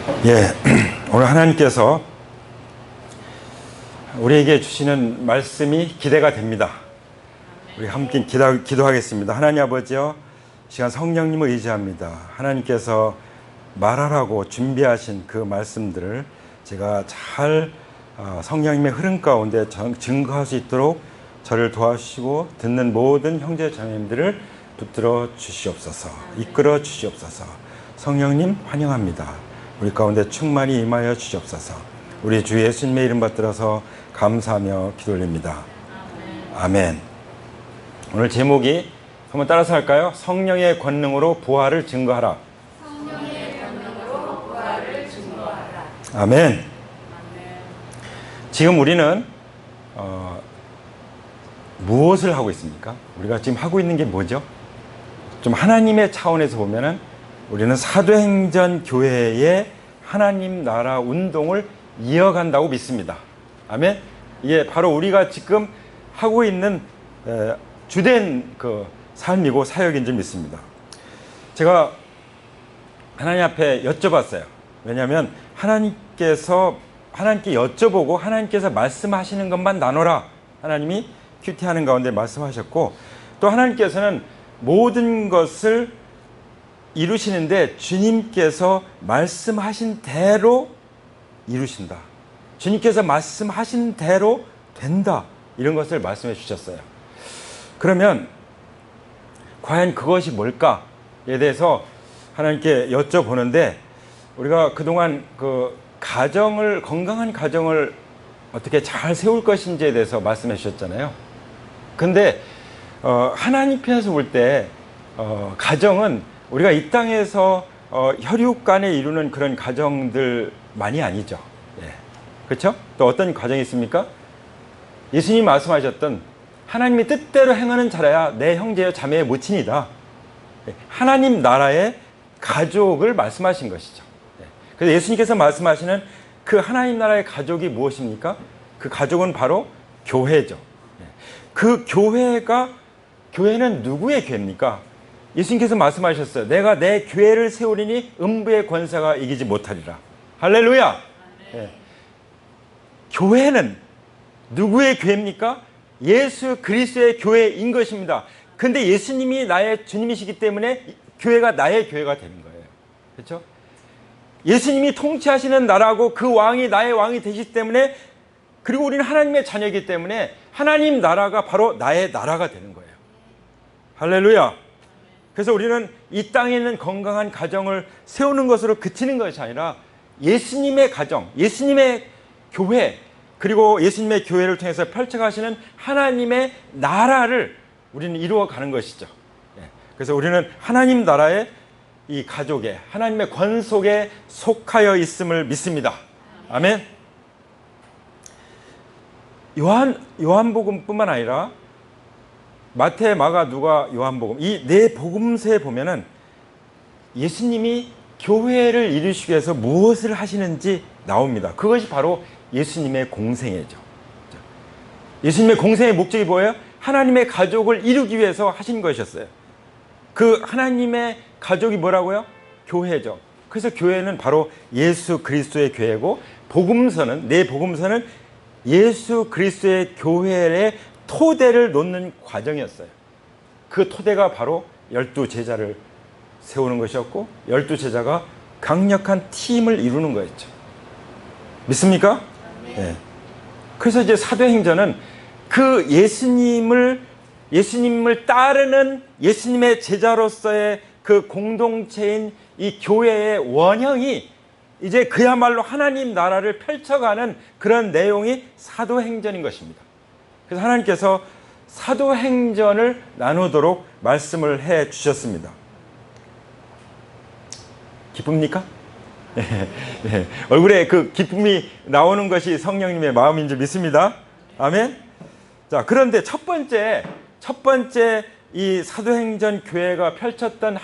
예, 오늘 하나님께서 우리에게 주시는 말씀이 기대가 됩니다. 우리 함께 기도하겠습니다. 하나님 아버지여, 시간 성령님을 의지합니다. 하나님께서 말하라고 준비하신 그 말씀들을 제가 잘 성령님의 흐름 가운데 증거할 수 있도록 저를 도와주시고 듣는 모든 형제 자매님들을 붙들어 주시옵소서, 이끌어 주시옵소서. 성령님 환영합니다. 우리 가운데 충만히 임하여 주시옵소서. 우리 주 예수님의 이름 받들어서 감사하며 기도 올립니다. 아멘. 오늘 제목이 한번 따라서 할까요? 성령의 권능으로 부활을 증거하라. 성령의 권능으로 부활을 증거하라. 아멘. 지금 우리는 무엇을 하고 있습니까? 우리가 지금 하고 있는 게 뭐죠? 좀 하나님의 차원에서 보면은 우리는 사도행전 교회의 하나님 나라 운동을 이어간다고 믿습니다. 아멘. 이게 바로 우리가 지금 하고 있는 주된 그 삶이고 사역인 줄 믿습니다. 제가 하나님 앞에 여쭤봤어요. 왜냐하면 하나님께 여쭤보고 하나님께서 말씀하시는 것만 나눠라. 하나님이 큐티하는 가운데 말씀하셨고, 또 하나님께서는 모든 것을 이루시는데 주님께서 말씀하신 대로 이루신다. 주님께서 말씀하신 대로 된다. 이런 것을 말씀해 주셨어요. 그러면 과연 그것이 뭘까에 대해서 하나님께 여쭤보는데, 우리가 그동안 그 건강한 가정을 어떻게 잘 세울 것인지에 대해서 말씀해 주셨잖아요. 근데 하나님 편에서 볼 때 가정은 우리가 이 땅에서 혈육 간에 이루는 그런 가정들만이 아니죠. 예. 그렇죠? 또 어떤 가정이 있습니까? 예수님이 말씀하셨던 하나님의 뜻대로 행하는 자라야 내 형제여 자매의 모친이다. 예. 하나님 나라의 가족을 말씀하신 것이죠. 예. 그래서 예수님께서 말씀하시는 그 하나님 나라의 가족이 무엇입니까? 그 가족은 바로 교회죠. 예. 그 교회는 누구의 교회입니까? 예수님께서 말씀하셨어요. 내가 내 교회를 세우리니 음부의 권세가 이기지 못하리라. 할렐루야. 예. 교회는 누구의 교회입니까? 예수 그리스도의 교회인 것입니다. 근데 예수님이 나의 주님이시기 때문에 교회가 나의 교회가 되는 거예요. 그렇죠? 예수님이 통치하시는 나라고 그 왕이 나의 왕이 되시기 때문에, 그리고 우리는 하나님의 자녀이기 때문에 하나님 나라가 바로 나의 나라가 되는 거예요. 할렐루야. 그래서 우리는 이 땅에 있는 건강한 가정을 세우는 것으로 그치는 것이 아니라 예수님의 가정, 예수님의 교회, 그리고 예수님의 교회를 통해서 펼쳐가시는 하나님의 나라를 우리는 이루어가는 것이죠. 그래서 우리는 하나님 나라의 이 가족에, 하나님의 권속에 속하여 있음을 믿습니다. 아멘. 요한복음뿐만 아니라 마태, 마가, 누가, 요한복음, 이 네 복음서에 보면은 예수님이 교회를 이루시기 위해서 무엇을 하시는지 나옵니다. 그것이 바로 예수님의 공생애죠. 예수님의 공생의 목적이 뭐예요? 하나님의 가족을 이루기 위해서 하신 것이었어요. 그 하나님의 가족이 뭐라고요? 교회죠. 그래서 교회는 바로 예수 그리스도의 교회고, 네 복음서는 예수 그리스도의 교회의 토대를 놓는 과정이었어요. 그 토대가 바로 12제자를 세우는 것이었고, 12제자가 강력한 팀을 이루는 거였죠. 믿습니까? 네. 그래서 이제 사도행전은 그 예수님을 따르는 예수님의 제자로서의 그 공동체인 이 교회의 원형이 이제 그야말로 하나님 나라를 펼쳐가는 그런 내용이 사도행전인 것입니다. 그래서 하나님께서 사도행전을 나누도록 말씀을 해 주셨습니다. 기쁩니까? 네. 얼굴에 그 기쁨이 나오는 것이 성령님의 마음인 줄 믿습니다. 아멘. 자, 그런데 첫 번째 이 사도행전 교회가 펼쳤던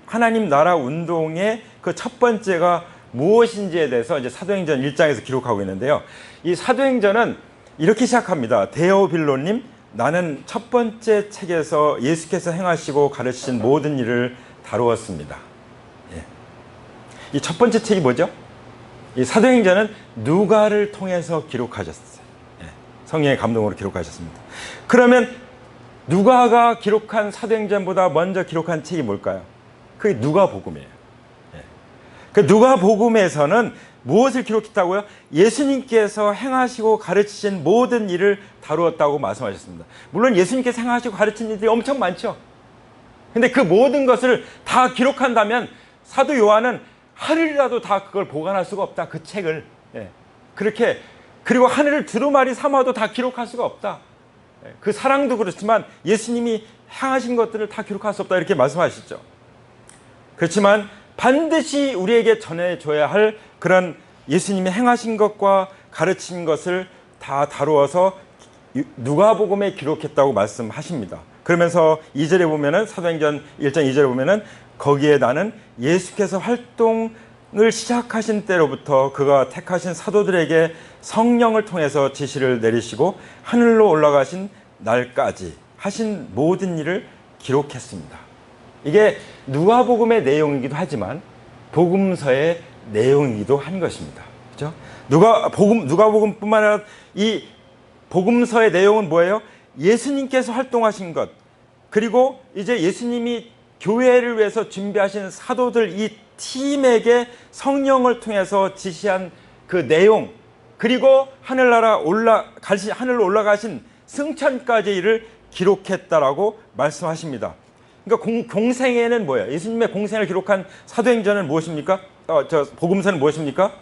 하나님 나라 운동의 그 첫 번째가 무엇인지에 대해서 이제 사도행전 1장에서 기록하고 있는데요. 이 사도행전은 이렇게 시작합니다. 데오빌로님, 나는 첫 번째 책에서 예수께서 행하시고 가르치신 모든 일을 다루었습니다. 이 첫 번째 책이 뭐죠? 이 사도행전은 누가를 통해서 기록하셨어요. 예, 성령의 감동으로 기록하셨습니다. 그러면 누가가 기록한 사도행전보다 먼저 기록한 책이 뭘까요? 그게 누가복음이에요. 예. 그 누가복음에서는 무엇을 기록했다고요? 예수님께서 행하시고 가르치신 모든 일을 다루었다고 말씀하셨습니다. 물론 예수님께서 행하시고 가르친 일들이 엄청 많죠. 근데 그 모든 것을 다 기록한다면 사도 요한은 하늘이라도 다 그걸 보관할 수가 없다. 그 책을. 예. 그렇게, 그리고 하늘을 두루마리 삼아도 다 기록할 수가 없다. 예. 그 사랑도 그렇지만 예수님이 행하신 것들을 다 기록할 수 없다. 이렇게 말씀하시죠. 그렇지만 반드시 우리에게 전해줘야 할 그런 예수님이 행하신 것과 가르친 것을 다 다루어서 누가복음에 기록했다고 말씀하십니다. 그러면서 2절에 보면은 사도행전 1장 2절에 보면은 거기에 나는 예수께서 활동을 시작하신 때로부터 그가 택하신 사도들에게 성령을 통해서 지시를 내리시고 하늘로 올라가신 날까지 하신 모든 일을 기록했습니다. 이게 누가복음의 내용이기도 하지만 복음서의 내용이기도 한 것입니다. 그렇죠? 누가복음뿐만 아니라 이 복음서의 내용은 뭐예요? 예수님께서 활동하신 것, 그리고 이제 예수님이 교회를 위해서 준비하신 사도들 이 팀에게 성령을 통해서 지시한 그 내용, 그리고 하늘로 올라가신 승천까지 일을 기록했다라고 말씀하시니다. 그러니까 공생애는 뭐예요? 예수님의 공생을 기록한 사도행전은 무엇입니까? 복음서는 무엇입니까?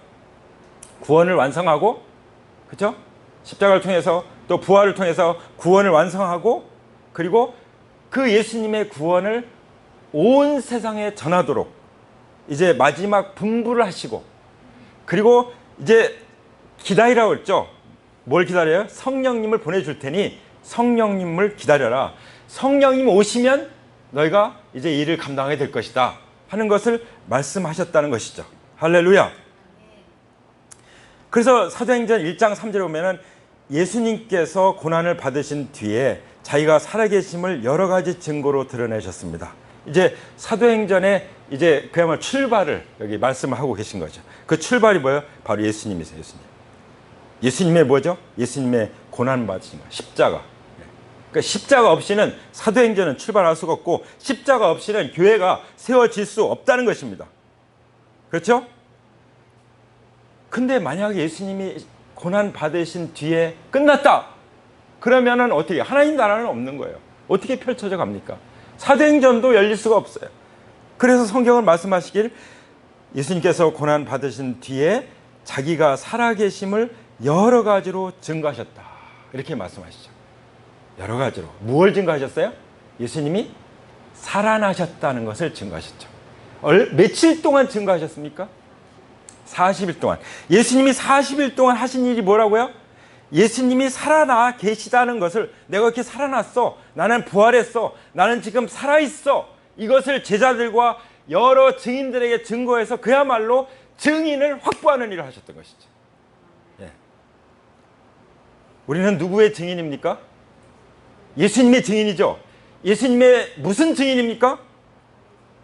구원을 완성하고, 그렇죠? 십자가를 통해서 또 부활을 통해서 구원을 완성하고, 그리고 그 예수님의 구원을 온 세상에 전하도록 이제 마지막 분부를 하시고, 그리고 이제 기다리라고 했죠. 뭘 기다려요? 성령님을 보내줄 테니 성령님을 기다려라. 성령님 오시면 너희가 이제 일을 감당하게 될 것이다 하는 것을 말씀하셨다는 것이죠. 할렐루야. 그래서 사도행전 1장 3절에 보면은 예수님께서 고난을 받으신 뒤에 자기가 살아계심을 여러 가지 증거로 드러내셨습니다. 이제 사도행전에 이제 그야말로 출발을 여기 말씀을 하고 계신 거죠. 그 출발이 뭐예요? 바로 예수님이세요. 예수님의 뭐죠? 예수님의 고난 받으신 거, 십자가. 그러니까 십자가 없이는 사도행전은 출발할 수가 없고 십자가 없이는 교회가 세워질 수 없다는 것입니다. 그렇죠? 근데 만약에 예수님이 고난 받으신 뒤에 끝났다. 그러면은 어떻게? 하나님 나라는 없는 거예요. 어떻게 펼쳐져 갑니까? 사도행전도 열릴 수가 없어요. 그래서 성경은 말씀하시길 예수님께서 고난 받으신 뒤에 자기가 살아계심을 여러 가지로 증거하셨다. 이렇게 말씀하시죠. 여러 가지로. 무엇을 증거하셨어요? 예수님이 살아나셨다는 것을 증거하셨죠. 며칠 동안 증거하셨습니까? 40일 동안. 예수님이 40일 동안 하신 일이 뭐라고요? 예수님이 살아나 계시다는 것을, 내가 이렇게 살아났어, 나는 부활했어, 나는 지금 살아있어, 이것을 제자들과 여러 증인들에게 증거해서 그야말로 증인을 확보하는 일을 하셨던 것이죠. 예. 우리는 누구의 증인입니까? 예수님의 증인이죠. 예수님의 무슨 증인입니까?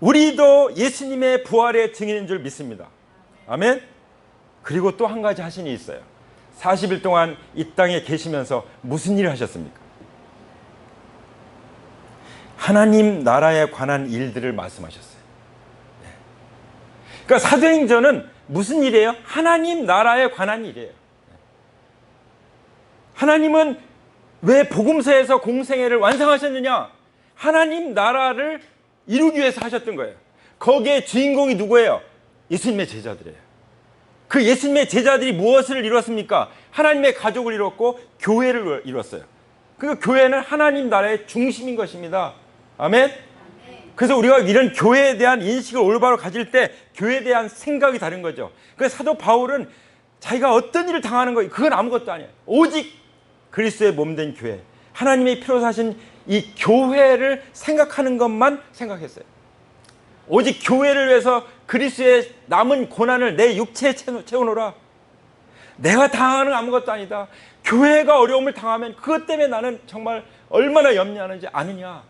우리도 예수님의 부활의 증인인 줄 믿습니다. 아멘. 그리고 또 한 가지 하신 일이 있어요. 40일 동안 이 땅에 계시면서 무슨 일을 하셨습니까? 하나님 나라에 관한 일들을 말씀하셨어요. 그러니까 사도행전은 무슨 일이에요? 하나님 나라에 관한 일이에요. 하나님은 왜 복음서에서 공생애를 완성하셨느냐? 하나님 나라를 이루기 위해서 하셨던 거예요. 거기에 주인공이 누구예요? 예수님의 제자들이에요. 그 예수님의 제자들이 무엇을 이뤘습니까? 하나님의 가족을 이뤘고 교회를 이뤘어요. 그 교회는 하나님 나라의 중심인 것입니다. 아멘? 그래서 우리가 이런 교회에 대한 인식을 올바로 가질 때 교회에 대한 생각이 다른 거죠. 그래서 사도 바울은 자기가 어떤 일을 당하는 거예요. 그건 아무것도 아니에요. 오직 그리스도의 몸된 교회, 하나님의 피로 사신 이 교회를 생각하는 것만 생각했어요. 오직 교회를 위해서 그리스도의 남은 고난을 내 육체에 채워놓으라. 내가 당하는 아무것도 아니다. 교회가 어려움을 당하면 그것 때문에 나는 정말 얼마나 염려하는지 아느냐.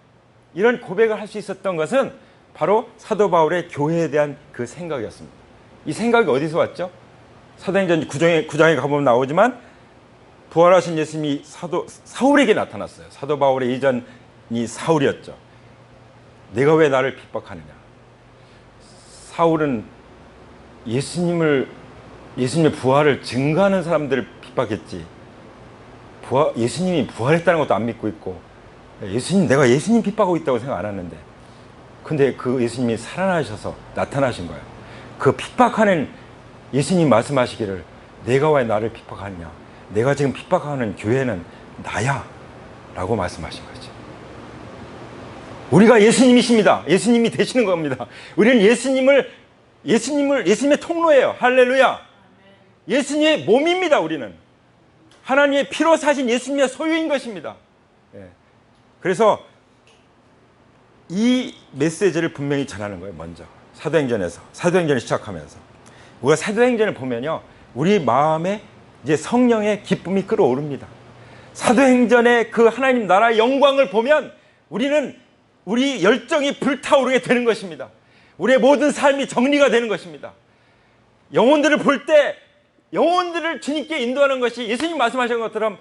이런 고백을 할 수 있었던 것은 바로 사도 바울의 교회에 대한 그 생각이었습니다. 이 생각이 어디서 왔죠? 사도행전 9장에 가보면 나오지만 부활하신 예수님이 사울에게 나타났어요. 사도 바울의 이전이 사울이었죠. 내가 왜 나를 핍박하느냐. 사울은 예수님의 부활을 증거하는 사람들을 핍박했지. 예수님이 부활했다는 것도 안 믿고 있고, 내가 예수님 핍박하고 있다고 생각 안 하는데, 근데 그 예수님이 살아나셔서 나타나신 거예요. 그 핍박하는 예수님 말씀하시기를 내가 왜 나를 핍박하느냐. 내가 지금 핍박하는 교회는 나야 라고 말씀하신 거죠. 우리가 예수님이십니다. 예수님이 되시는 겁니다. 우리는 예수님의 통로예요. 할렐루야. 예수님의 몸입니다. 우리는 하나님의 피로 사신 예수님의 소유인 것입니다. 그래서 이 메시지를 분명히 전하는 거예요. 먼저 사도행전을 시작하면서 우리가 사도행전을 보면요, 우리 마음에 이제 성령의 기쁨이 끓어오릅니다. 사도행전의 그 하나님 나라의 영광을 보면 우리 열정이 불타오르게 되는 것입니다. 우리의 모든 삶이 정리가 되는 것입니다. 영혼들을 볼 때 영혼들을 주님께 인도하는 것이 예수님 말씀하신 것처럼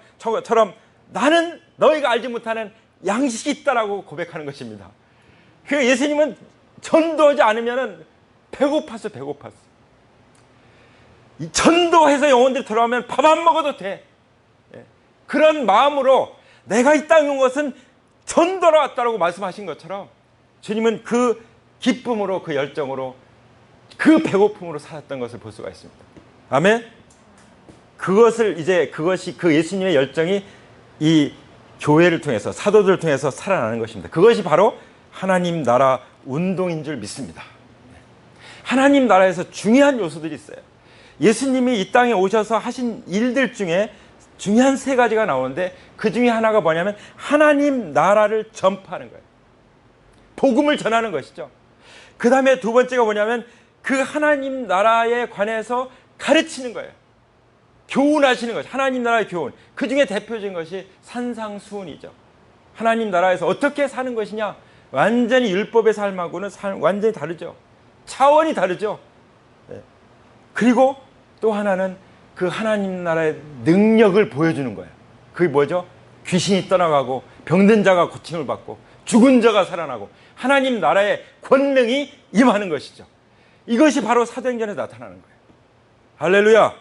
나는 너희가 알지 못하는 양식이 있다라고 고백하는 것입니다. 그 예수님은 전도하지 않으면 배고팠어. 이 전도해서 영혼들이 돌아오면 밥 안 먹어도 돼. 그런 마음으로 내가 이 땅에 온 것은 전도로 왔다라고 말씀하신 것처럼 주님은 그 기쁨으로, 그 열정으로, 그 배고픔으로 살았던 것을 볼 수가 있습니다. 아멘. 그것이 그 예수님의 열정이 이 교회를 통해서, 사도들을 통해서 살아나는 것입니다. 그것이 바로 하나님 나라 운동인 줄 믿습니다. 하나님 나라에서 중요한 요소들이 있어요. 예수님이 이 땅에 오셔서 하신 일들 중에 중요한 3가지가 나오는데, 그 중에 하나가 뭐냐면 하나님 나라를 전파하는 거예요. 복음을 전하는 것이죠. 그 다음에 2번째가 뭐냐면 그 하나님 나라에 관해서 가르치는 거예요. 교훈하시는 거죠. 하나님 나라의 교훈. 그 중에 대표적인 것이 산상수훈이죠. 하나님 나라에서 어떻게 사는 것이냐, 완전히 율법의 삶하고는 완전히 다르죠. 차원이 다르죠. 그리고 또 하나는 그 하나님 나라의 능력을 보여주는 거예요. 그게 뭐죠? 귀신이 떠나가고 병든 자가 고침을 받고 죽은 자가 살아나고 하나님 나라의 권능이 임하는 것이죠. 이것이 바로 사도행전에 나타나는 거예요. 할렐루야.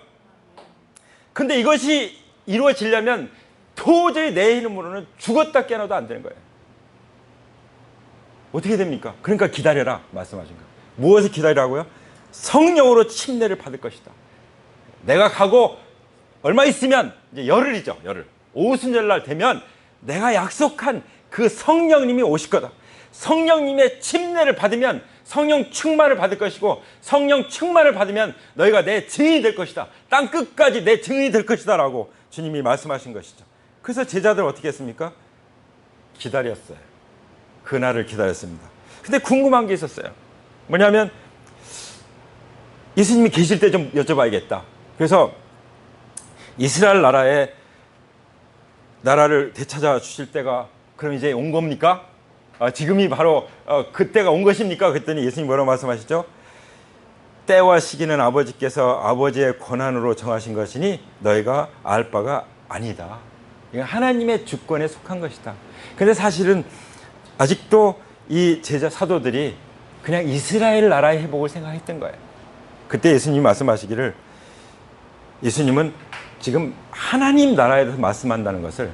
근데 이것이 이루어지려면 도저히 내 힘으로는 죽었다 깨어나도 안 되는 거예요. 어떻게 됩니까? 그러니까 기다려라 말씀하신 거예요. 무엇을 기다리라고요? 성령으로 침례를 받을 것이다. 내가 가고 얼마 있으면 이제 열흘이죠. 열흘. 오순절날 되면 내가 약속한 그 성령님이 오실 거다. 성령님의 침례를 받으면 성령 충만을 받을 것이고, 성령 충만을 받으면 너희가 내 증인이 될 것이다. 땅 끝까지 내 증인이 될 것이다 라고 주님이 말씀하신 것이죠. 그래서 제자들 어떻게 했습니까? 기다렸어요. 그날을 기다렸습니다. 근데 궁금한 게 있었어요. 뭐냐면 예수님이 계실 때 좀 여쭤봐야겠다. 그래서 이스라엘 나라를 되찾아 주실 때가 그럼 이제 온 겁니까? 지금이 바로 그때가 온 것입니까? 그랬더니 예수님이 뭐라고 말씀하시죠? 때와 시기는 아버지께서 아버지의 권한으로 정하신 것이니 너희가 알 바가 아니다. 이건 하나님의 주권에 속한 것이다. 근데 사실은 아직도 이 제자 사도들이 그냥 이스라엘 나라의 회복을 생각했던 거예요. 그때 예수님이 말씀하시기를, 예수님은 지금 하나님 나라에 대해서 말씀한다는 것을,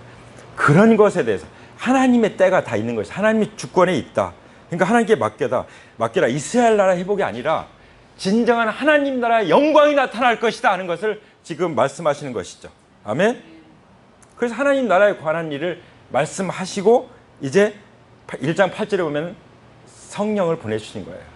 그런 것에 대해서 하나님의 때가 다 있는 것이, 하나님의 주권에 있다. 그러니까 하나님께 맡겨라. 이스라엘 나라 회복이 아니라 진정한 하나님 나라의 영광이 나타날 것이다 하는 것을 지금 말씀하시는 것이죠. 아멘. 그래서 하나님 나라에 관한 일을 말씀하시고 이제 1장 8절에 보면 성령을 보내주신 거예요.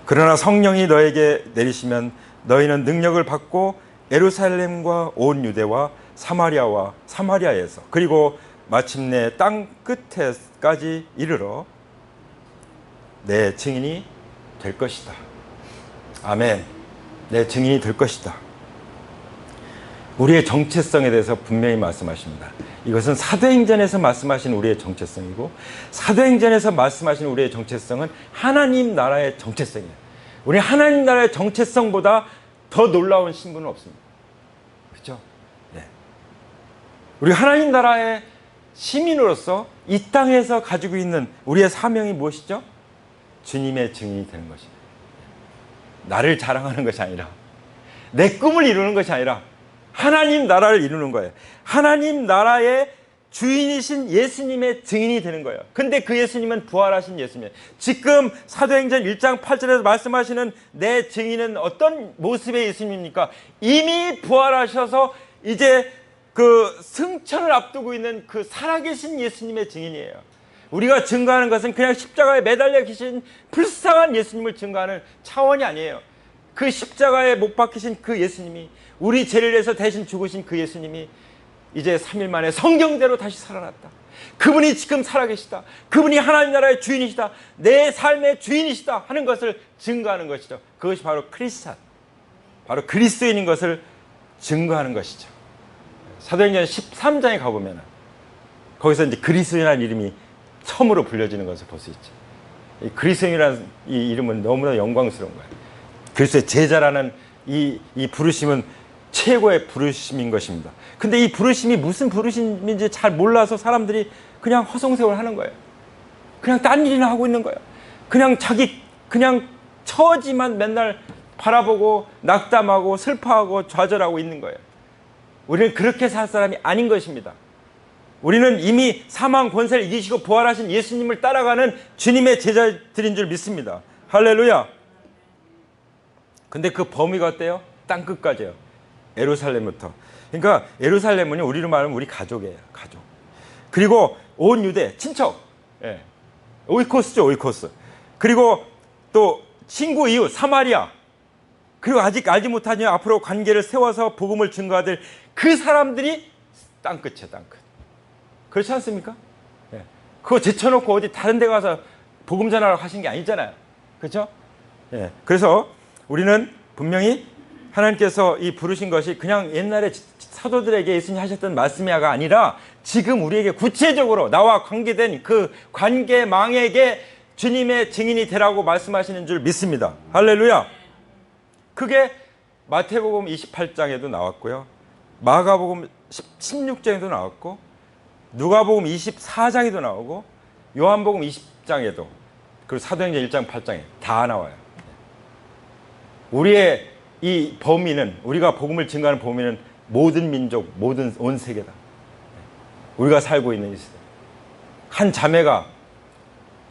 그러나 성령이 너에게 내리시면 너희는 능력을 받고 예루살렘과 온 유대와 사마리아에서 그리고 마침내 땅 끝에까지 이르러 내 증인이 될 것이다. 아멘. 내 증인이 될 것이다. 우리의 정체성에 대해서 분명히 말씀하십니다. 이것은 사도행전에서 말씀하신 우리의 정체성이고, 사도행전에서 말씀하신 우리의 정체성은 하나님 나라의 정체성이에요. 우리 하나님 나라의 정체성보다 더 놀라운 신분은 없습니다. 그렇죠? 네. 우리 하나님 나라의 시민으로서 이 땅에서 가지고 있는 우리의 사명이 무엇이죠? 주님의 증인이 되는 것입니다. 나를 자랑하는 것이 아니라, 내 꿈을 이루는 것이 아니라 하나님 나라를 이루는 거예요. 하나님 나라의 주인이신 예수님의 증인이 되는 거예요. 근데 그 예수님은 부활하신 예수님이에요. 지금 사도행전 1장 8절에서 말씀하시는 내 증인은 어떤 모습의 예수님입니까? 이미 부활하셔서 이제 그 승천을 앞두고 있는 그 살아계신 예수님의 증인이에요. 우리가 증거하는 것은 그냥 십자가에 매달려 계신 불쌍한 예수님을 증거하는 차원이 아니에요. 그 십자가에 못 박히신 그 예수님이, 우리 죄를 위해서 대신 죽으신 그 예수님이 이제 3일 만에 성경대로 다시 살아났다. 그분이 지금 살아계시다. 그분이 하나님 나라의 주인이시다. 내 삶의 주인이시다 하는 것을 증거하는 것이죠. 그것이 바로 크리스찬, 바로 그리스도인인 것을 증거하는 것이죠. 사도행전 13장에 가보면 거기서 이제 그리스도인이라는 이름이 처음으로 불려지는 것을 볼 수 있죠. 이 그리스도인이라는 이 이름은 너무나 영광스러운 거예요. 그리스도의 제자라는 이 부르심은 최고의 부르심인 것입니다. 근데 이 부르심이 무슨 부르심인지 잘 몰라서 사람들이 그냥 허송세월 하는 거예요. 그냥 딴 일이나 하고 있는 거예요. 그냥 그냥 처지만 맨날 바라보고 낙담하고 슬퍼하고 좌절하고 있는 거예요. 우리는 그렇게 살 사람이 아닌 것입니다. 우리는 이미 사망 권세를 이기시고 부활하신 예수님을 따라가는 주님의 제자들인 줄 믿습니다. 할렐루야. 근데 그 범위가 어때요? 땅끝까지요. 예루살렘부터. 그러니까 예루살렘은 우리로 말하면 우리 가족이에요. 가족. 그리고 온 유대, 친척. 예. 오이코스죠, 오이코스. 그리고 또 친구, 이웃, 사마리아. 그리고 아직 알지 못하니 앞으로 관계를 세워서 복음을 증거하될 그 사람들이 땅끝이에요, 땅끝. 그렇지 않습니까? 예. 그거 제쳐놓고 어디 다른 데 가서 복음 전하라고 하신 게 아니잖아요. 그렇죠? 예. 그래서 우리는 분명히 하나님께서 이 부르신 것이 그냥 옛날에 사도들에게 예수님이 하셨던 말씀이가 아니라 지금 우리에게 구체적으로 나와 관계된 그 관계망에게 주님의 증인이 되라고 말씀하시는 줄 믿습니다. 할렐루야. 그게 마태복음 28장에도 나왔고요. 마가복음 16장에도 나왔고, 누가복음 24장에도 나오고, 요한복음 20장에도, 그리고 사도행전 1장 8장에 다 나와요. 우리의 이 범위는, 우리가 복음을 증거하는 범위는 모든 민족, 모든 온 세계다. 우리가 살고 있는 이 시대. 한 자매가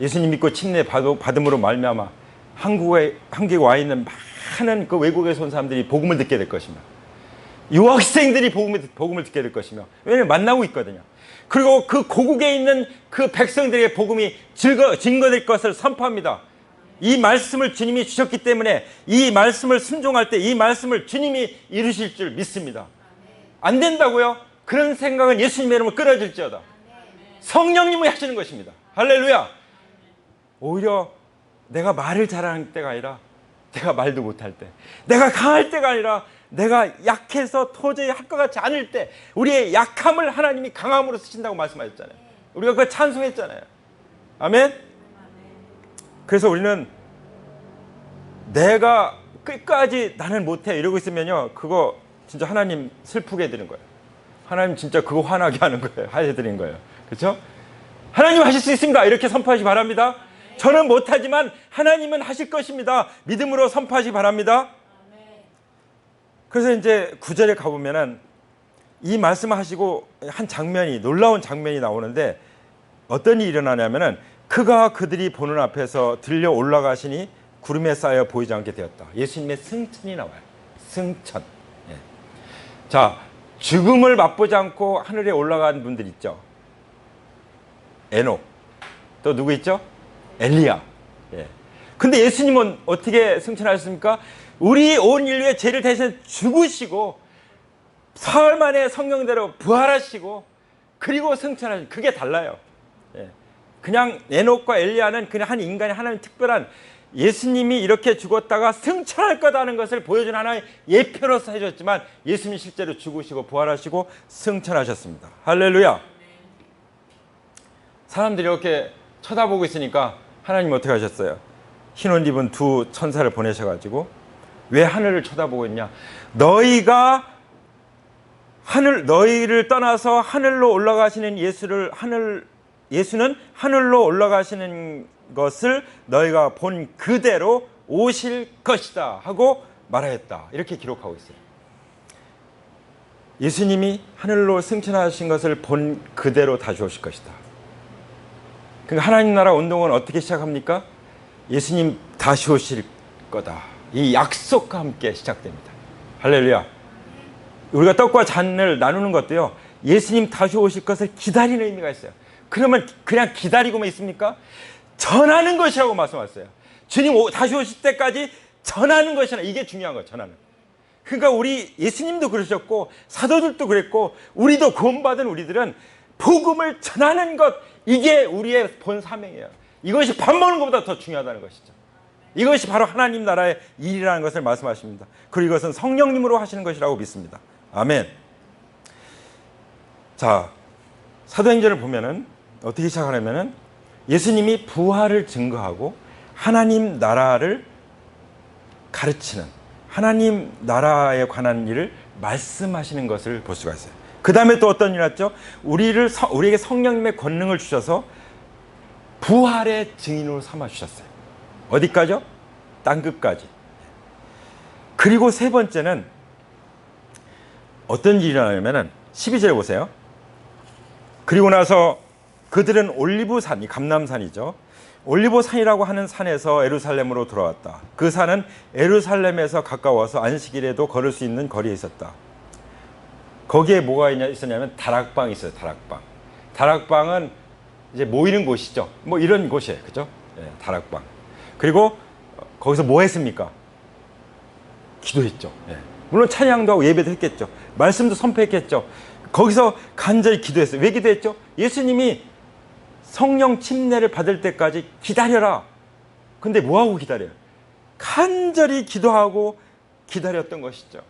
예수님 믿고 침례 받음으로 말미암아 한국에 와 있는 많은 그 외국에서 온 사람들이 복음을 듣게 될 것이며, 유학생들이 복음을 듣게 될 것이며, 왜냐하면 만나고 있거든요. 그리고 그 고국에 있는 그 백성들에게 복음이 증거될 것을 선포합니다. 이 말씀을 주님이 주셨기 때문에 이 말씀을 순종할 때 이 말씀을 주님이 이루실 줄 믿습니다. 안 된다고요? 그런 생각은 예수님의 이름으로 끊어질지어다. 성령님이 하시는 것입니다. 할렐루야. 오히려 내가 말을 잘하는 때가 아니라 내가 말도 못할 때, 내가 강할 때가 아니라 내가 약해서 도저히 할 것 같지 않을 때, 우리의 약함을 하나님이 강함으로 쓰신다고 말씀하셨잖아요. 우리가 그걸 찬송했잖아요. 아멘. 그래서 우리는 내가 끝까지 나는 못해 이러고 있으면요, 그거 진짜 하나님 슬프게 해드린 거예요. 하나님 진짜 그거 화나게 하는 거예요. 해드린 거예요. 그렇죠? 하나님 하실 수 있습니다. 이렇게 선포하시기 바랍니다. 저는 못하지만 하나님은 하실 것입니다. 믿음으로 선포하시기 바랍니다. 그래서 이제 9절에 가보면은 이 말씀을 하시고 한 장면이, 놀라운 장면이 나오는데 어떤 일이 일어나냐면은 그가 그들이 보는 앞에서 들려 올라가시니 구름에 쌓여 보이지 않게 되었다. 예수님의 승천이 나와요. 승천. 예. 자, 죽음을 맛보지 않고 하늘에 올라간 분들 있죠. 에녹. 또 누구 있죠? 엘리야. 예. 근데 예수님은 어떻게 승천하셨습니까? 우리 온 인류의 죄를 대신 죽으시고 사흘 만에 성경대로 부활하시고 그리고 승천하신, 그게 달라요. 예. 그냥 에녹과 엘리야는 그냥 한 인간이 하나님 특별한, 예수님이 이렇게 죽었다가 승천할 거다는 것을 보여준 하나의 예표로서 해줬지만 예수님이 실제로 죽으시고 부활하시고 승천하셨습니다. 할렐루야. 사람들이 이렇게 쳐다보고 있으니까 하나님 어떻게 하셨어요? 흰옷 입은 두 천사를 보내셔가지고 왜 하늘을 쳐다보고 있냐? 너희를 떠나서 하늘로 올라가시는 예수는 하늘로 올라가시는 것을 너희가 본 그대로 오실 것이다 하고 말하였다. 이렇게 기록하고 있어요. 예수님이 하늘로 승천하신 것을 본 그대로 다시 오실 것이다. 그러니까 하나님 나라 운동은 어떻게 시작합니까? 예수님 다시 오실 거다. 이 약속과 함께 시작됩니다. 할렐루야. 우리가 떡과 잔을 나누는 것도요, 예수님 다시 오실 것을 기다리는 의미가 있어요. 그러면 그냥 기다리고만 있습니까? 전하는 것이라고 말씀하셨어요. 주님 다시 오실 때까지 전하는 것이라, 이게 중요한 거예요. 전하는. 그러니까 우리 예수님도 그러셨고 사도들도 그랬고 우리도 구원받은 우리들은 복음을 전하는 것, 이게 우리의 본 사명이에요. 이것이 밥 먹는 것보다 더 중요하다는 것이죠. 이것이 바로 하나님 나라의 일이라는 것을 말씀하십니다. 그리고 이것은 성령님으로 하시는 것이라고 믿습니다. 아멘. 자, 사도행전을 보면은 어떻게 시작하냐면은 예수님이 부활을 증거하고 하나님 나라를 가르치는, 하나님 나라에 관한 일을 말씀하시는 것을 볼 수가 있어요. 그 다음에 또 어떤 일이 났죠? 우리에게 성령님의 권능을 주셔서 부활의 증인으로 삼아 주셨어요. 어디까지요? 땅끝까지. 그리고 세 번째는 어떤 일이 일어나냐면은 12절에 보세요. 그리고 나서 그들은 올리브산, 이 감람산이죠. 올리브산이라고 하는 산에서 예루살렘으로 돌아왔다. 그 산은 예루살렘에서 가까워서 안식일에도 걸을 수 있는 거리에 있었다. 거기에 뭐가 있었냐면 다락방이 있어요. 다락방. 다락방은 이제 모이는 곳이죠. 뭐 이런 곳이에요. 그죠? 네, 다락방. 그리고 거기서 뭐 했습니까? 기도했죠. 네. 물론 찬양도 하고 예배도 했겠죠. 말씀도 선포했겠죠. 거기서 간절히 기도했어요. 왜 기도했죠? 예수님이 성령 침례를 받을 때까지 기다려라. 근데 뭐하고 기다려요? 간절히 기도하고 기다렸던 것이죠.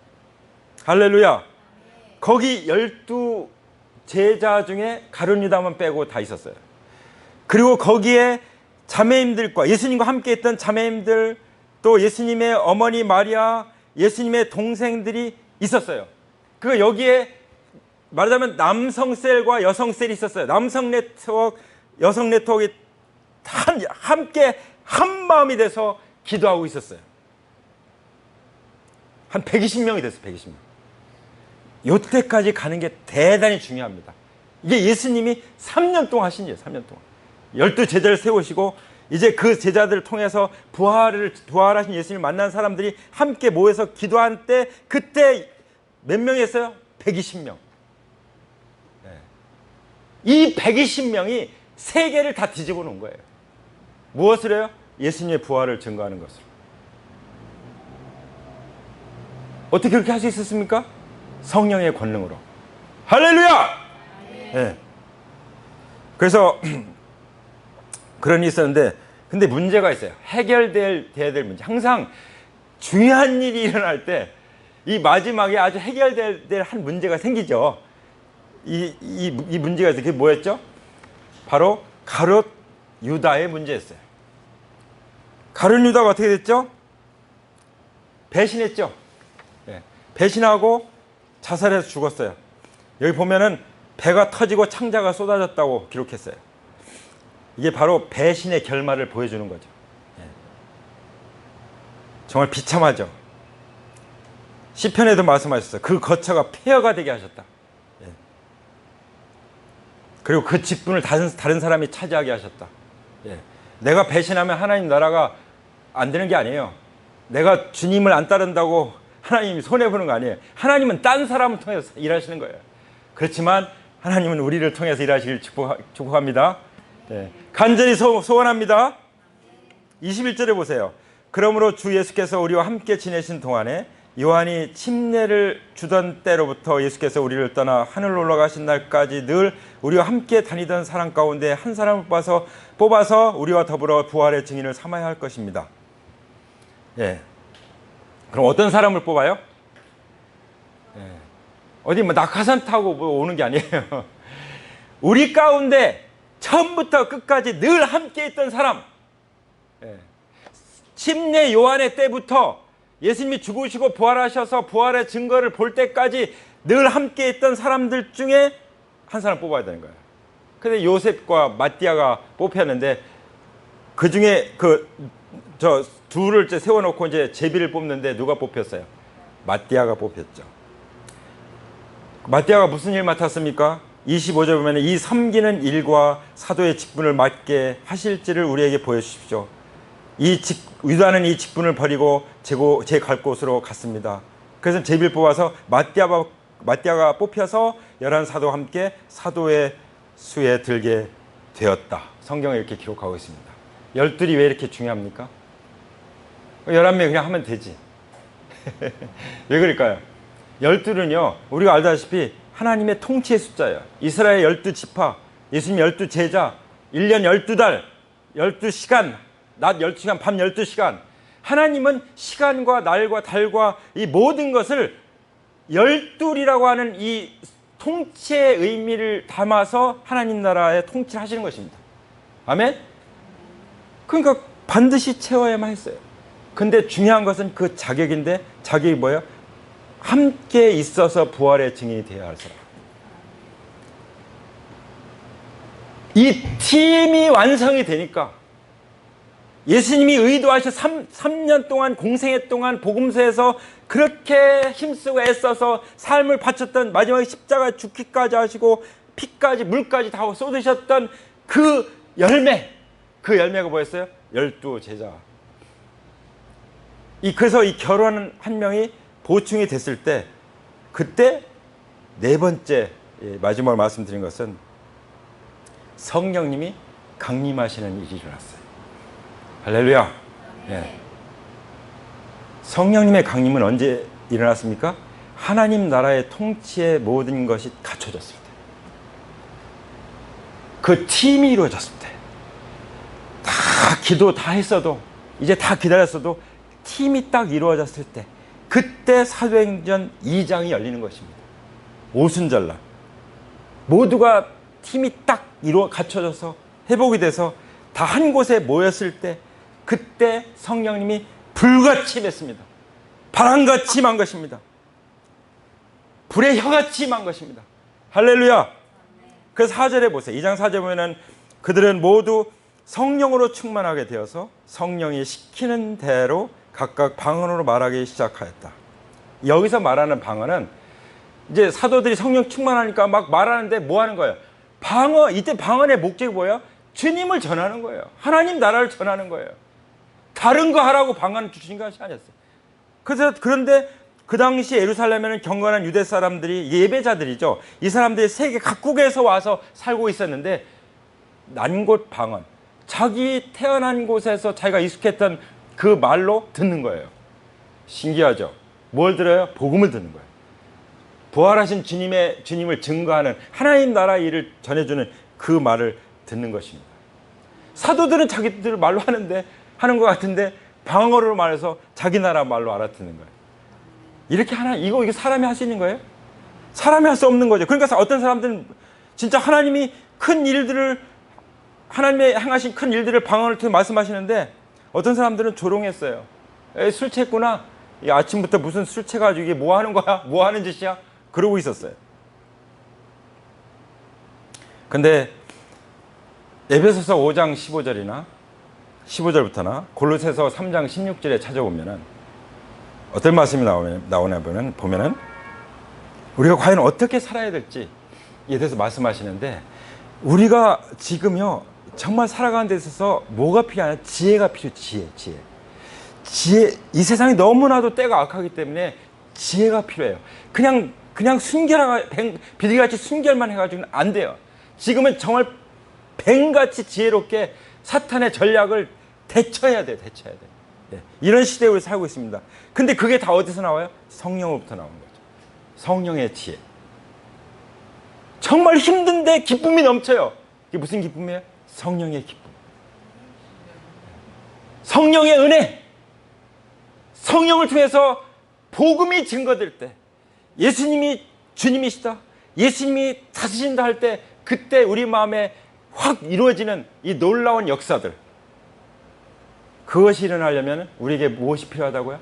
할렐루야. 거기 12 제자 중에 가룟 유다만 빼고 다 있었어요. 그리고 거기에 자매님들과 예수님과 함께 있던 자매님들, 또 예수님의 어머니 마리아, 예수님의 동생들이 있었어요. 그 여기에 말하자면 남성 셀과 여성 셀이 있었어요. 남성 네트워크, 여성 네트워크가 함께 한 마음이 돼서 기도하고 있었어요. 한 120명이 됐어요. 120명. 이때까지 가는 게 대단히 중요합니다. 이게 예수님이 3년 동안 하신 일이에요. 3년 동안. 12 제자를 세우시고 이제 그 제자들을 통해서 부활하신 예수님을 만난 사람들이 함께 모여서 기도한 때, 그때 몇 명이었어요? 120명. 이 120명이 세계를 다 뒤집어 놓은 거예요. 무엇을 해요? 예수님의 부활을 증거하는 것으로. 어떻게 그렇게 할 수 있었습니까? 성령의 권능으로. 할렐루야! 네. 그래서 그런 일이 있었는데, 근데 문제가 있어요. 해결돼야 될 문제. 항상 중요한 일이 일어날 때 이 마지막에 아주 해결돼야 될 한 문제가 생기죠. 이 문제가 있어요. 그게 뭐였죠? 바로 가룟 유다의 문제였어요. 가룟 유다가 어떻게 됐죠? 배신했죠. 네. 배신하고 자살해서 죽었어요. 여기 보면은 배가 터지고 창자가 쏟아졌다고 기록했어요. 이게 바로 배신의 결말을 보여주는 거죠. 네. 정말 비참하죠. 시편에도 말씀하셨어요. 그 거처가 폐허가 되게 하셨다. 네. 그리고 그 직분을 다른 사람이 차지하게 하셨다. 네. 내가 배신하면 하나님 나라가 안 되는 게 아니에요. 내가 주님을 안 따른다고 하나님이 손해보는 거 아니에요. 하나님은 딴 사람을 통해서 일하시는 거예요. 그렇지만 하나님은 우리를 통해서 일하시길 축복합니다. 네. 간절히 소원합니다. 21절에 보세요. 그러므로 주 예수께서 우리와 함께 지내신 동안에 요한이 침례를 주던 때로부터 예수께서 우리를 떠나 하늘로 올라가신 날까지 늘 우리와 함께 다니던 사람 가운데 한 사람을 뽑아서 우리와 더불어 부활의 증인을 삼아야 할 것입니다. 예. 그럼 어떤 사람을 뽑아요? 예. 어디 뭐 낙하산 타고 뭐 오는 게 아니에요. 우리 가운데 처음부터 끝까지 늘 함께 있던 사람. 예. 침례 요한의 때부터 예수님이 죽으시고 부활하셔서 부활의 증거를 볼 때까지 늘 함께 있던 사람들 중에 한 사람 뽑아야 되는 거예요. 근데 요셉과 마띠아가 뽑혔는데 그 중에 저 둘을 이제 세워놓고 이제 제비를 뽑는데 누가 뽑혔어요? 마띠아가 뽑혔죠. 마띠아가 무슨 일 맡았습니까? 25절 보면 이 섬기는 일과 사도의 직분을 맡게 하실지를 우리에게 보여주십시오. 유다는 이 직분을 버리고 제 갈 곳으로 갔습니다. 그래서 제비를 뽑아서 마띠아가 뽑혀서 11사도와 함께 사도의 수에 들게 되었다. 성경에 이렇게 기록하고 있습니다. 12이 왜 이렇게 중요합니까? 11명 그냥 하면 되지. 왜 그럴까요? 12는요, 우리가 알다시피 하나님의 통치의 숫자예요. 이스라엘 12지파, 예수님 12제자, 1년 12달, 12시간, 낮 12시간, 밤 12시간. 하나님은 시간과 날과 달과 이 모든 것을 12이라고 하는 이 통치의 의미를 담아서 하나님 나라의 통치를 하시는 것입니다. 아멘? 그러니까 반드시 채워야만 했어요. 근데 중요한 것은 그 자격인데, 자격이 뭐예요? 함께 있어서 부활의 증인이 되어야 할 사람. 이 팀이 완성이 되니까 예수님이 의도하셔 3년 동안 공생애 동안 복음서에서 그렇게 힘쓰고 애써서 삶을 바쳤던, 마지막에 십자가에 죽기까지 하시고 피까지 물까지 다 쏟으셨던 그 열매가 뭐였어요? 12제자. 그래서 이 결혼 한 명이 보충이 됐을 때, 그때 네 번째 마지막으로 말씀드린 것은 성령님이 강림하시는 일이 일어났어요. 할렐루야. 네. 성령님의 강림은 언제 일어났습니까? 하나님 나라의 통치의 모든 것이 갖춰졌을 때, 그 팀이 이루어졌을 때, 다 기도 다 했어도, 이제 다 기다렸어도 팀이 딱 이루어졌을 때, 그때 사도행전 2장이 열리는 것입니다. 오순절날 모두가 팀이 딱 갖춰져서 회복이 돼서 다 한 곳에 모였을 때, 그때 성령님이 불같이 임했습니다. 바람같이 임한 것입니다. 불의 혀같이 임한 것입니다. 할렐루야. 그래서 4절에 보세요. 2장 4절에 보면은 그들은 모두 성령으로 충만하게 되어서 성령이 시키는 대로 각각 방언으로 말하기 시작하였다. 여기서 말하는 방언은 이제 사도들이 성령 충만하니까 막 말하는데 뭐 하는 거예요? 이때 방언의 목적이 뭐예요? 주님을 전하는 거예요. 하나님 나라를 전하는 거예요. 다른 거 하라고 방언을 주신 것이 아니었어요. 그런데 그 당시 예루살렘에는 경건한 유대 사람들이, 예배자들이죠. 이 사람들이 세계 각국에서 와서 살고 있었는데 난곳 방언, 자기 태어난 곳에서 자기가 익숙했던 그 말로 듣는 거예요. 신기하죠? 뭘 들어요? 복음을 듣는 거예요. 부활하신 주님을 증거하는 하나님 나라 일을 전해주는 그 말을 듣는 것입니다. 사도들은 자기들 말로 하는 것 같은데 방언으로 말해서 자기 나라 말로 알아듣는 거예요. 이렇게 이게 사람이 할 수 있는 거예요? 사람이 할 수 없는 거죠. 그러니까 어떤 사람들은 진짜 하나님이 하나님의 행하신 큰 일들을 방언을 통해 말씀하시는데, 어떤 사람들은 조롱했어요. 술 취했구나. 아침부터 무슨 술 취해가지고 이게 뭐 하는 거야? 뭐 하는 짓이야? 그러고 있었어요. 근데 에베소서 5장 15절부터나 골로새서 3장 16절에 찾아보면은 어떤 말씀이 나오냐 보면은 우리가 과연 어떻게 살아야 될지에 대해서 말씀하시는데, 우리가 지금요 정말 살아가는 데 있어서 뭐가 필요하냐? 지혜가 필요해요. 지혜. 이 세상이 너무나도 때가 악하기 때문에 지혜가 필요해요. 그냥 비둘기같이 순결만 해가지고는 안 돼요. 지금은 정말 뱀같이 지혜롭게 사탄의 전략을 대처해야 돼요. 네. 이런 시대에 우리 살고 있습니다. 근데 그게 다 어디서 나와요? 성령으로부터 나오는 거죠. 성령의 지혜. 정말 힘든데 기쁨이 넘쳐요. 이게 무슨 기쁨이에요? 성령의 기쁨. 성령의 은혜. 성령을 통해서 복음이 증거될 때, 예수님이 주님이시다, 예수님이 다스신다 할 때, 그때 우리 마음에 확 이루어지는 이 놀라운 역사들, 그것이 일어나려면 우리에게 무엇이 필요하다고요?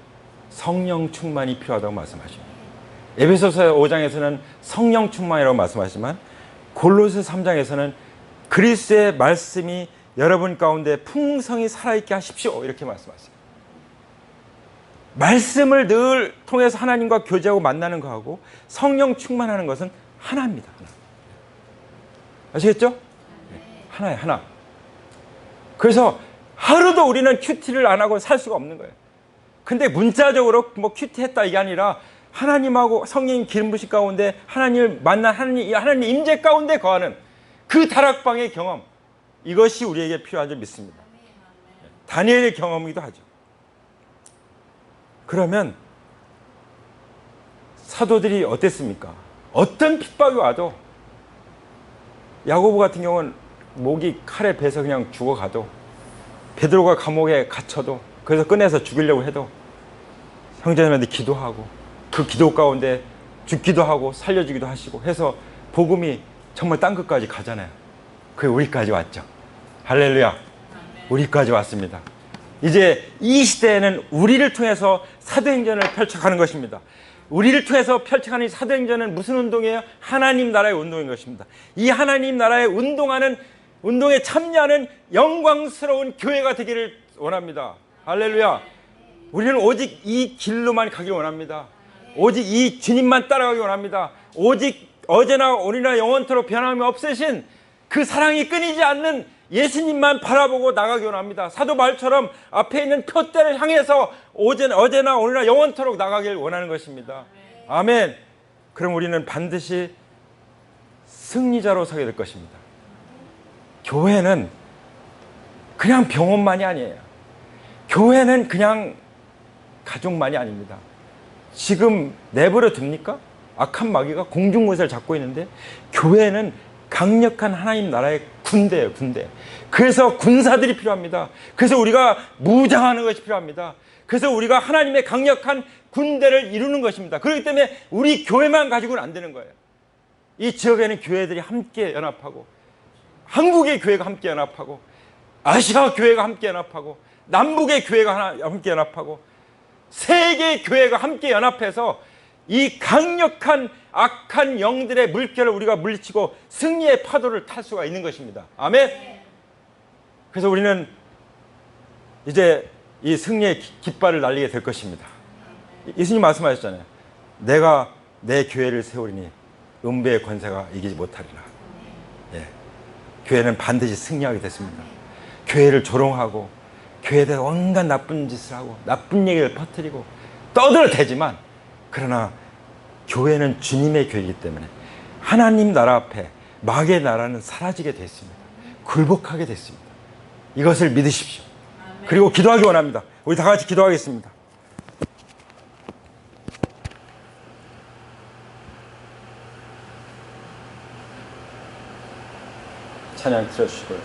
성령 충만이 필요하다고 말씀하십니다. 에베소서 5장에서는 성령 충만이라고 말씀하시지만 골로새 3장에서는 그리스도의 말씀이 여러분 가운데 풍성히 살아있게 하십시오 이렇게 말씀하세요. 말씀을 늘 통해서 하나님과 교제하고 만나는 거하고 성령 충만하는 것은 하나입니다. 하나. 아시겠죠? 하나예요, 하나. 그래서 하루도 우리는 큐티를 안 하고 살 수가 없는 거예요. 근데 문자적으로 뭐 큐티 했다 이게 아니라 하나님하고 성령 기름 부으신 가운데 하나님을 만난 하나님 임재 가운데 거하는 그 다락방의 경험, 이것이 우리에게 필요한 줄 믿습니다. 다니엘의 경험이기도 하죠. 그러면 사도들이 어땠습니까? 어떤 핍박이 와도, 야고보 같은 경우는 목이 칼에 베서 그냥 죽어가도, 베드로가 감옥에 갇혀도, 그래서 꺼내서 죽이려고 해도 형제들한테 기도하고 그 기도 가운데 죽기도 하고 살려주기도 하시고 해서 복음이 정말 땅끝까지 가잖아요. 그게 우리까지 왔죠. 할렐루야. 우리까지 왔습니다. 이제 이 시대에는 우리를 통해서 사도행전을 펼쳐가는 것입니다. 우리를 통해서 펼쳐가는 이 사도행전은 무슨 운동이에요? 하나님 나라의 운동인 것입니다. 이 하나님 나라의 운동에 참여하는 영광스러운 교회가 되기를 원합니다. 할렐루야. 우리는 오직 이 길로만 가기를 원합니다. 오직 이 주님만 따라가기 원합니다. 오직 어제나 오늘이나 영원토록 변함이 없으신 그 사랑이 끊이지 않는 예수님만 바라보고 나가기 원합니다. 사도 바울처럼 앞에 있는 표대를 향해서 어제나 오늘이나 영원토록 나가길 원하는 것입니다. 아멘. 그럼 우리는 반드시 승리자로 서게 될 것입니다. 교회는 그냥 병원만이 아니에요. 교회는 그냥 가족만이 아닙니다. 지금 내버려 둡니까? 악한 마귀가 공중권세를 잡고 있는데 교회는 강력한 하나님 나라의 군대예요, 군대. 그래서 군사들이 필요합니다. 그래서 우리가 무장하는 것이 필요합니다. 그래서 우리가 하나님의 강력한 군대를 이루는 것입니다. 그렇기 때문에 우리 교회만 가지고는 안 되는 거예요. 이 지역에는 교회들이 함께 연합하고, 한국의 교회가 함께 연합하고, 아시아 교회가 함께 연합하고, 남북의 교회가 함께 연합하고, 세계 교회가 함께 연합해서 이 강력한 악한 영들의 물결을 우리가 물리치고 승리의 파도를 탈 수가 있는 것입니다. 아멘. 그래서 우리는 이제 이 승리의 깃발을 날리게 될 것입니다. 예수님 말씀하셨잖아요. 내가 내 교회를 세우리니 음부의 권세가 이기지 못하리라. 예. 교회는 반드시 승리하게 됐습니다. 교회를 조롱하고 교회에 대해서 온갖 나쁜 짓을 하고 나쁜 얘기를 퍼뜨리고 떠들어대지만, 그러나 교회는 주님의 교회이기 때문에 하나님 나라 앞에 마귀의 나라는 사라지게 됐습니다. 굴복하게 됐습니다. 이것을 믿으십시오. 그리고 기도하기 원합니다. 우리 다 같이 기도하겠습니다. 찬양 틀어주시고요.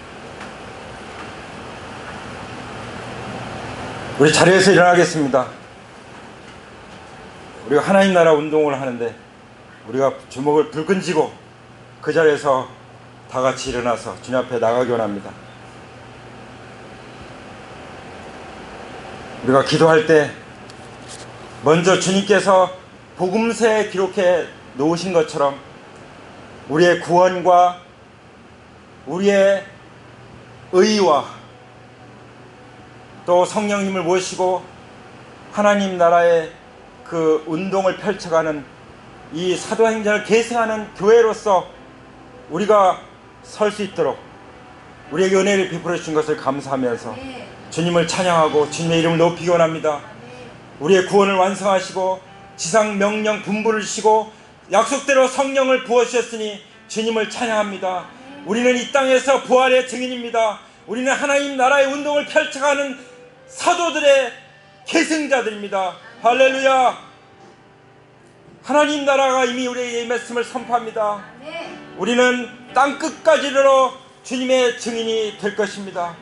우리 자리에서 일어나겠습니다. 우리가 하나님 나라 운동을 하는데 우리가 주먹을 불끈 쥐고 그 자리에서 다 같이 일어나서 주님 앞에 나가기 원합니다. 우리가 기도할 때 먼저 주님께서 복음서에 기록해 놓으신 것처럼 우리의 구원과 우리의 의와 또 성령님을 모시고 하나님 나라의 그 운동을 펼쳐가는 이 사도행전을 계승하는 교회로서 우리가 설 수 있도록 우리에게 은혜를 베풀어 주신 것을 감사하면서 주님을 찬양하고 주님의 이름을 높이기 원합니다. 우리의 구원을 완성하시고 지상 명령 분부를 주시고 약속대로 성령을 부어주셨으니 주님을 찬양합니다. 우리는 이 땅에서 부활의 증인입니다. 우리는 하나님 나라의 운동을 펼쳐가는 사도들의 계승자들입니다. 할렐루야. 하나님 나라가 이미 우리에게 이 말씀을 선포합니다. 우리는 땅끝까지 이르러 주님의 증인이 될 것입니다.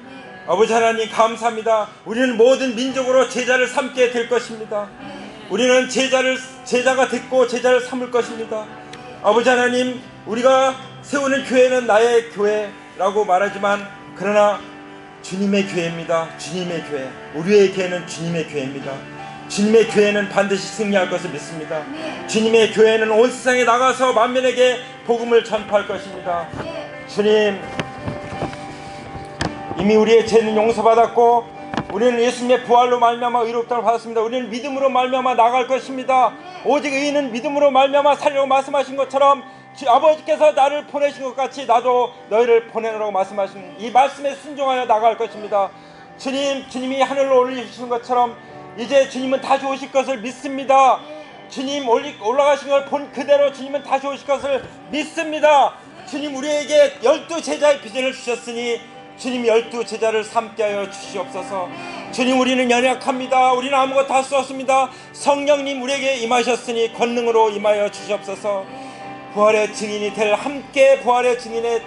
아버지 하나님 감사합니다. 우리는 모든 민족으로 제자를 삼게 될 것입니다. 우리는 제자가 됐고 제자를 삼을 것입니다. 아버지 하나님, 우리가 세우는 교회는 나의 교회라고 말하지만 그러나 주님의 교회입니다. 주님의 교회. 우리의 교회는 주님의 교회입니다. 주님의 교회는 반드시 승리할 것을 믿습니다. 주님의 교회는 온 세상에 나가서 만민에게 복음을 전파할 것입니다. 주님, 이미 우리의 죄는 용서받았고 우리는 예수님의 부활로 말미암아 의롭다고 받았습니다. 우리는 믿음으로 말미암아 나갈 것입니다. 오직 의인은 믿음으로 말미암아 살려고 말씀하신 것처럼 아버지께서 나를 보내신 것 같이 나도 너희를 보내노라고 말씀하신 이 말씀에 순종하여 나갈 것입니다. 주님이 하늘로 올리시는 것처럼 이제 주님은 다시 오실 것을 믿습니다. 주님 올라가신 걸 본 그대로 주님은 다시 오실 것을 믿습니다. 주님 우리에게 12제자의 비전을 주셨으니 주님 12제자를 삼게 하여 주시옵소서. 주님 우리는 연약합니다. 우리는 아무것도 할 수 없습니다. 성령님 우리에게 임하셨으니 권능으로 임하여 주시옵소서. 부활의 증인이 될 함께 부활의 증인이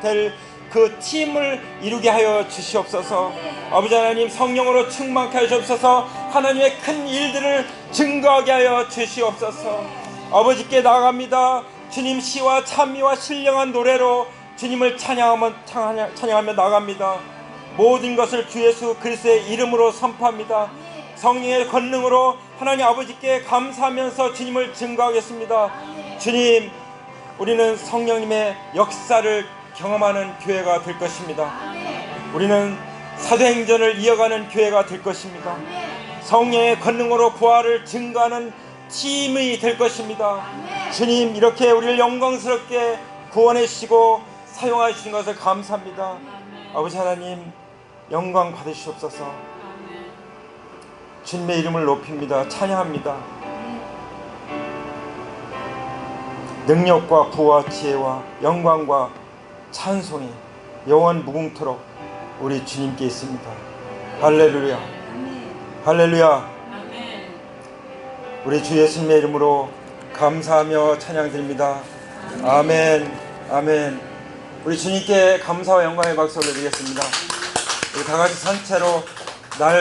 될 그 팀을 이루게 하여 주시옵소서. 아버지 하나님 성령으로 충만케 하시옵소서. 하나님의 큰 일들을 증거하게 하여 주시옵소서. 아버지께 나아갑니다. 주님 시와 찬미와 신령한 노래로 주님을 찬양하며 나갑니다. 모든 것을 주 예수 그리스도의 이름으로 선포합니다. 성령의 권능으로 하나님 아버지께 감사하면서 주님을 증거하겠습니다. 주님, 우리는 성령님의 역사를 경험하는 교회가 될 것입니다. 우리는 사도행전을 이어가는 교회가 될 것입니다. 성령의 권능으로 부활을 증거하는 팀이 될 것입니다. 주님, 이렇게 우리를 영광스럽게 구원해 주시고 사용하여 주신 것을 감사합니다. 아버지 하나님 영광 받으시옵소서. 주님의 이름을 높입니다. 찬양합니다. 능력과 부와 지혜와 영광과 찬송이 영원 무궁토록 우리 주님께 있습니다. 할렐루야. 할렐루야. 우리 주 예수님의 이름으로 감사하며 찬양드립니다. 아멘. 아멘. 우리 주님께 감사와 영광의 박수 올려드리겠습니다. 우리 다 같이 전체로 날